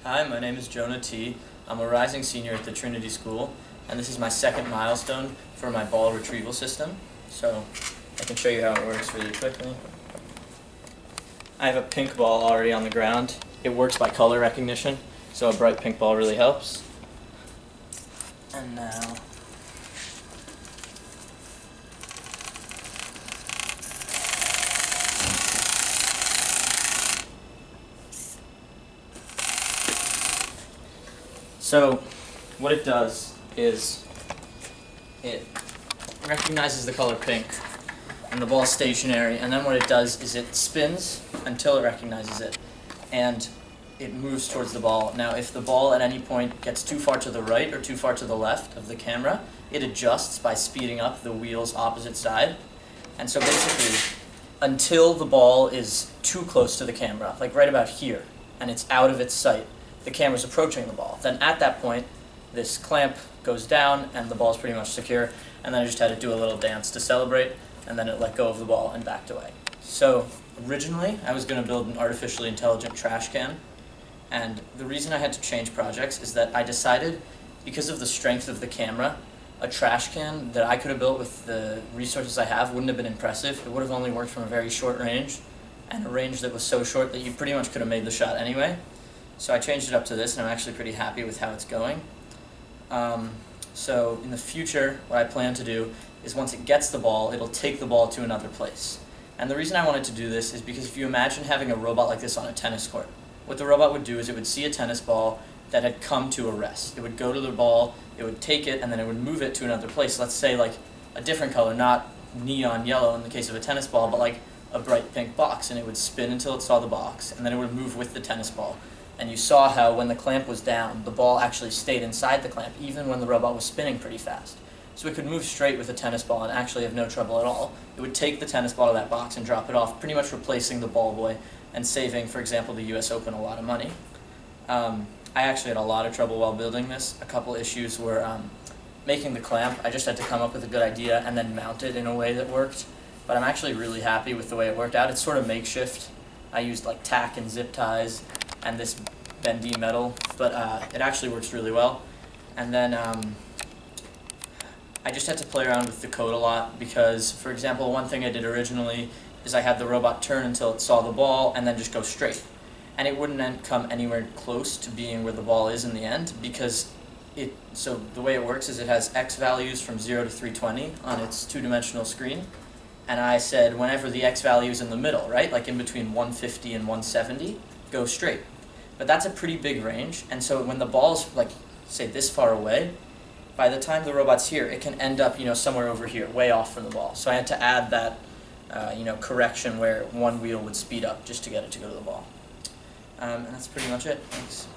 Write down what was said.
Hi, my name is Jonah T. I'm a rising senior at the Trinity School, and this is my second milestone for my ball retrieval system. So I can show you how it works really quickly. I have a pink ball already on the ground. It works by color recognition, so a bright pink ball really helps. And now so what it does is it recognizes the color pink and the ball is stationary, and then what it does is it spins until it recognizes it and it moves towards the ball. Now if the ball at any point gets too far to the right or too far to the left of the camera, it adjusts by speeding up the wheel's opposite side. And so basically, until the ball is too close to the camera, like right about here, and it's out of its sight, the camera's approaching the ball. Then at that point, this clamp goes down and the ball's pretty much secure, and then I just had to do a little dance to celebrate, and then it let go of the ball and backed away. So originally, I was going to build an artificially intelligent trash can, and the reason I had to change projects is that I decided, because of the strength of the camera, a trash can that I could have built with the resources I have wouldn't have been impressive. It would have only worked from a very short range, and a range that was so short that you pretty much could have made the shot anyway. So I changed it up to this, and I'm actually pretty happy with how it's going. So in the future, what I plan to do is once it gets the ball, it'll take the ball to another place. And the reason I wanted to do this is because if you imagine having a robot like this on a tennis court, what the robot would do is it would see a tennis ball that had come to a rest. It would go to the ball, it would take it, and then it would move it to another place. Let's say like a different color, not neon yellow in the case of a tennis ball, but like a bright pink box, and it would spin until it saw the box, and then it would move with the tennis ball. And you saw how when the clamp was down, the ball actually stayed inside the clamp, even when the robot was spinning pretty fast. So it could move straight with a tennis ball and actually have no trouble at all. It would take the tennis ball to that box and drop it off, pretty much replacing the ball boy and saving, for example, the US Open a lot of money. I actually had a lot of trouble while building this. A couple issues were making the clamp. I just had to come up with a good idea and then mount it in a way that worked. But I'm actually really happy with the way it worked out. It's sort of makeshift. I used like tack and zip ties and this bendy metal, but it actually works really well. And then I just had to play around with the code a lot because, for example, one thing I did originally is I had the robot turn until it saw the ball and then just go straight. And it wouldn't come anywhere close to being where the ball is in the end because so the way it works is it has X values from 0 to 320 on its two-dimensional screen. And I said whenever the X value is in the middle, right, like in between 150 and 170, go straight. But that's a pretty big range, and so when the ball's like, say, this far away, by the time the robot's here, it can end up, somewhere over here, way off from the ball. So I had to add that, correction where one wheel would speed up just to get it to go to the ball. And that's pretty much it. Thanks.